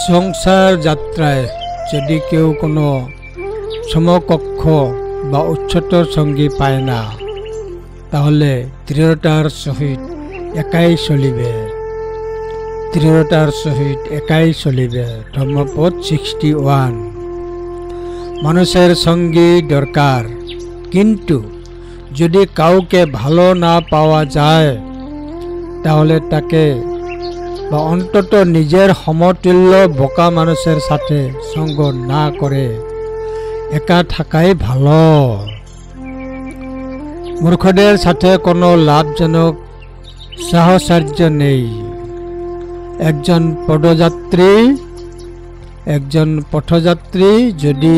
সংসার যাত্রায় যদি কেউ কোনো সমকক্ষ বা উচ্চতর সঙ্গী পায় না, তাহলে দৃঢ়তার সহিত একাই চলিবে। দৃঢ়তার সহিত একাই চলিবে। ধর্মপদ 61। মানুষের সঙ্গী দরকার, কিন্তু যদি কাউকে ভালো না পাওয়া যায়, তাহলে তাকে বা অন্তত নিজের সমতুল্য বোকা মানুষের সাথে সঙ্গ না করে একা থাকাই ভালো। মূর্খদের সাথে কোনো লাভজনক সাহচর্য নেই। একজন পথযাত্রী যদি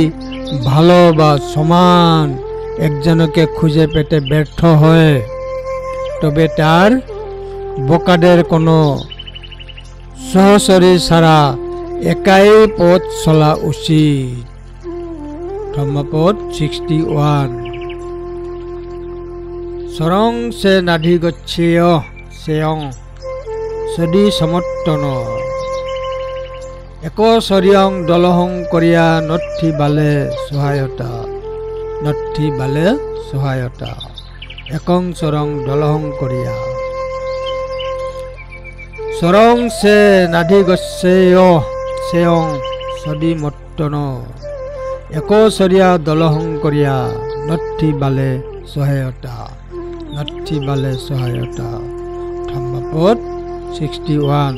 ভালো বা সমান একজনকে খুঁজে পেতে ব্যর্থ হয়, তবে তার বোকাদের কোনো সহচরী ছাড়া একাই পথ চলা উচিত। ধর্মপদ 61। সরং সে নাধিগচ্ছেয় সেয়ং সদি সমর্তন একশরিয়ং দলহং করিয়া নথি বালে সহায়তা একং সরং দলহং করিয়া। সরং সে নাধিগচ্ছেয় সেয়ং সদি মর্তন একশরিয়া দলহং করিয়া নথি বালে সহায়তা। ধর্মপদ 61।